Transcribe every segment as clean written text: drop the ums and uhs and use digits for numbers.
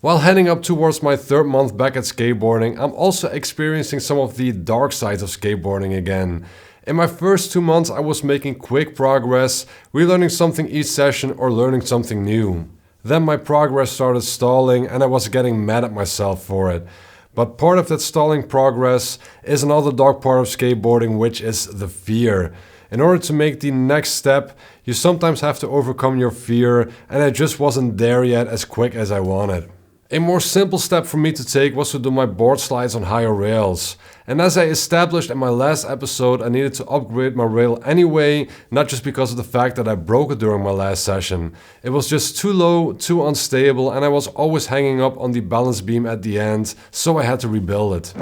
While heading up towards my third month back at skateboarding, I'm also experiencing some of the dark sides of skateboarding again. In my first 2 months, I was making quick progress, relearning something each session or learning something new. Then my progress started stalling and I was getting mad at myself for it. But part of that stalling progress is another dark part of skateboarding, which is the fear. In order to make the next step, you sometimes have to overcome your fear, and I just wasn't there yet as quick as I wanted. A more simple step for me to take was to do my board slides on higher rails. And as I established in my last episode, I needed to upgrade my rail anyway, not just because of the fact that I broke it during my last session. It was just too low, too unstable, and I was always hanging up on the balance beam at the end, so I had to rebuild it.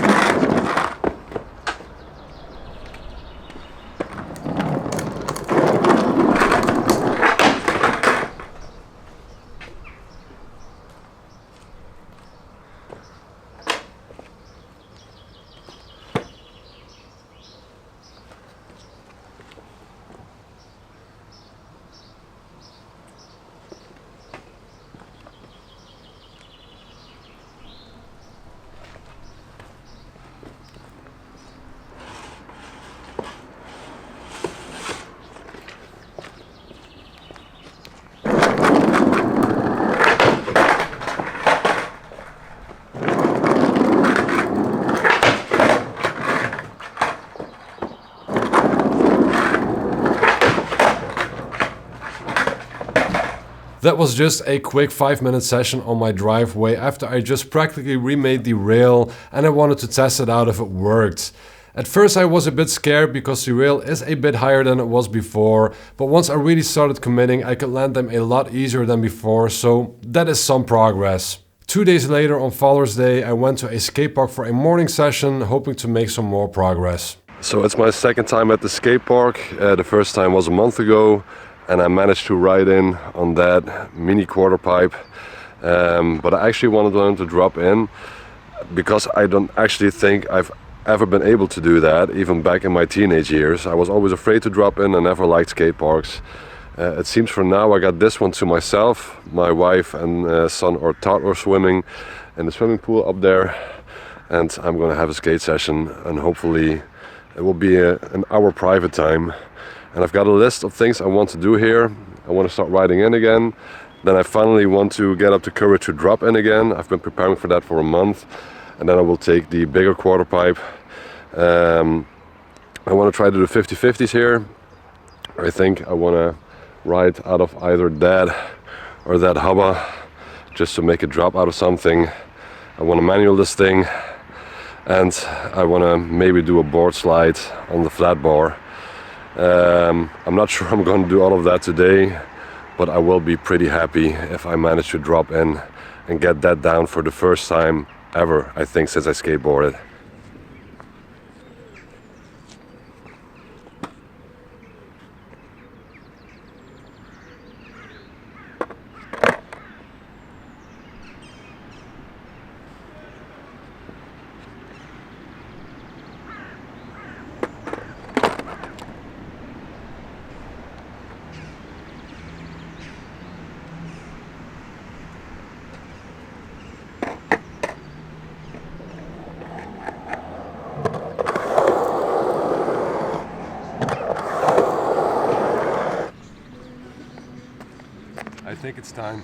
That was just a quick 5-minute session on my driveway after I just practically remade the rail and I wanted to test it out if it worked. At first I was a bit scared because the rail is a bit higher than it was before, but once I really started committing I could land them a lot easier than before, so that is some progress. 2 days later on Father's Day I went to a skate park for a morning session, hoping to make some more progress. So it's my second time at the skate park. The first time was a month ago. And I managed to ride in on that mini quarter pipe. But I actually wanted to learn to drop in because I don't actually think I've ever been able to do that, even back in my teenage years. I was always afraid to drop in and never liked skate parks. It seems for now I got this one to myself. My wife and son are toddler swimming in the swimming pool up there. And I'm gonna have a skate session and hopefully it will be an hour private time. And I've got a list of things I want to do here. I want to start riding in again. Then I finally want to get up the courage to drop in again. I've been preparing for that for a month. And then I will take the bigger quarter pipe. I want to try to do 50-50s here. I think I want to ride out of either that or that hubba just to make a drop out of something. I want to manual this thing. And I want to maybe do a board slide on the flat bar. I'm not sure I'm going to do all of that today, but I will be pretty happy if I manage to drop in and get that down for the first time ever, I think, since I skateboarded. I think it's time.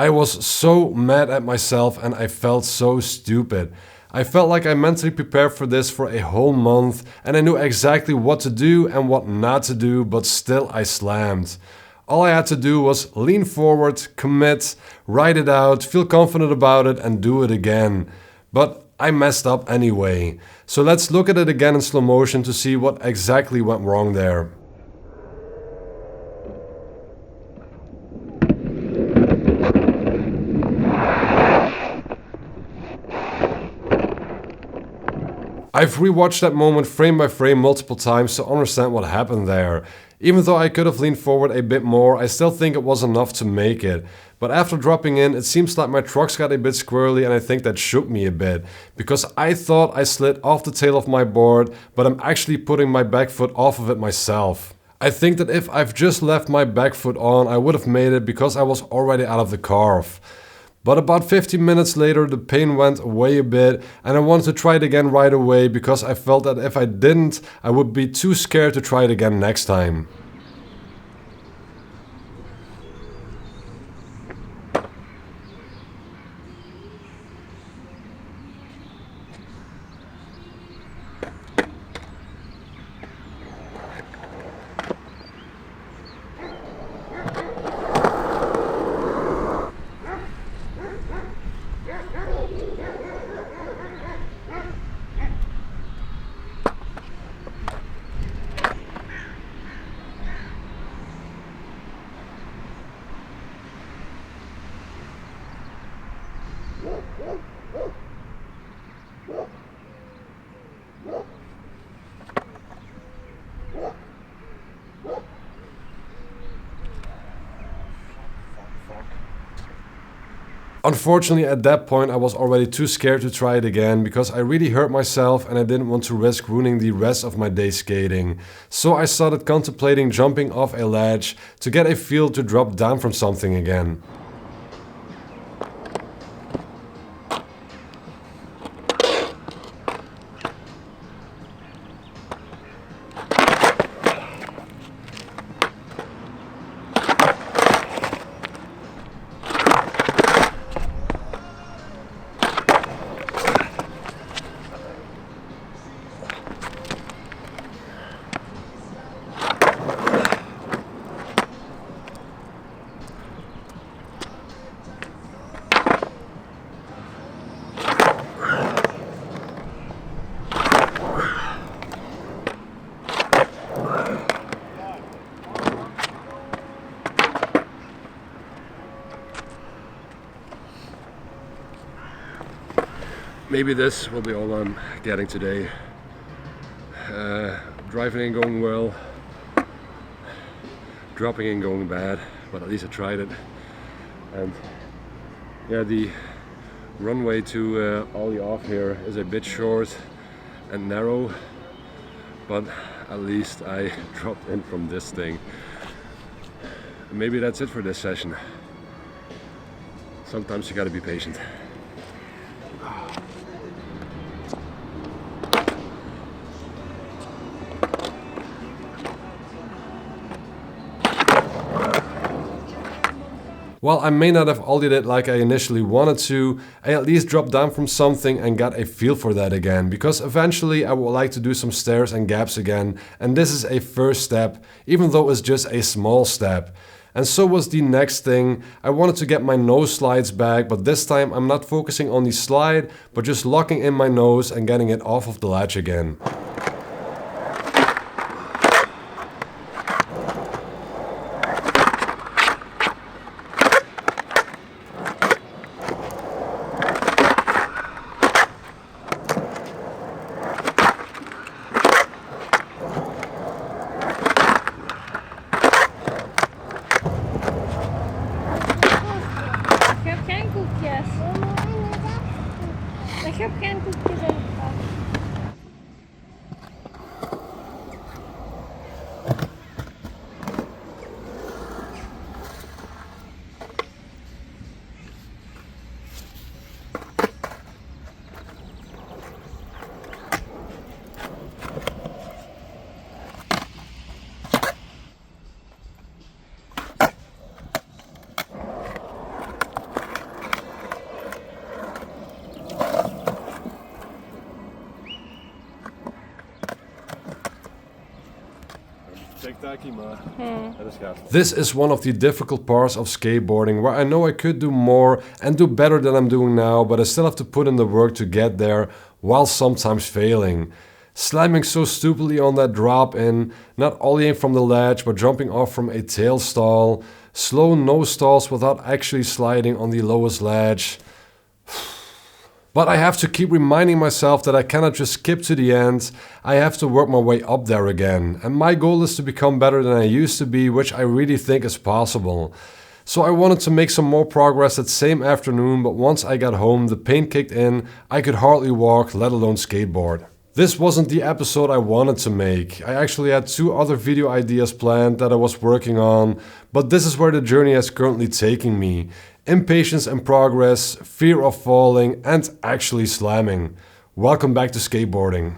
I was so mad at myself and I felt so stupid. I felt like I mentally prepared for this for a whole month and I knew exactly what to do and what not to do, but still I slammed. All I had to do was lean forward, commit, write it out, feel confident about it and do it again. But I messed up anyway. So let's look at it again in slow motion to see what exactly went wrong there. I've rewatched that moment frame by frame multiple times to understand what happened there. Even though I could have leaned forward a bit more, I still think it was enough to make it. But after dropping in, it seems like my trucks got a bit squirrely and I think that shook me a bit. Because I thought I slid off the tail of my board, but I'm actually putting my back foot off of it myself. I think that if I've just left my back foot on, I would have made it because I was already out of the carve. But about 15 minutes later the pain went away a bit and I wanted to try it again right away because I felt that if I didn't, I would be too scared to try it again next time. Unfortunately, at that point I was already too scared to try it again because I really hurt myself and I didn't want to risk ruining the rest of my day skating. So I started contemplating jumping off a ledge to get a feel to drop down from something again. Maybe this will be all I'm getting today. Driving ain't going well, dropping ain't going bad, but at least I tried it. And yeah, the runway to ollie off here is a bit short and narrow, but at least I dropped in from this thing. Maybe that's it for this session. Sometimes you gotta be patient. While I may not have ollied it like I initially wanted to, I at least dropped down from something and got a feel for that again, because eventually I would like to do some stairs and gaps again, and this is a first step, even though it's just a small step. And so was the next thing. I wanted to get my nose slides back, but this time I'm not focusing on the slide, but just locking in my nose and getting it off of the latch again. Ik heb geen koekjes ingepakt. This is one of the difficult parts of skateboarding, where I know I could do more and do better than I'm doing now, but I still have to put in the work to get there, while sometimes failing. Slamming so stupidly on that drop in, not ollieing from the ledge but jumping off from a tail stall, slow no stalls without actually sliding on the lowest ledge. But I have to keep reminding myself that I cannot just skip to the end, I have to work my way up there again. And my goal is to become better than I used to be, which I really think is possible. So I wanted to make some more progress that same afternoon, but once I got home the pain kicked in, I could hardly walk, let alone skateboard. This wasn't the episode I wanted to make. I actually had 2 other video ideas planned that I was working on, but this is where the journey is currently taking me. Impatience in progress, fear of falling, and actually slamming. Welcome back to skateboarding.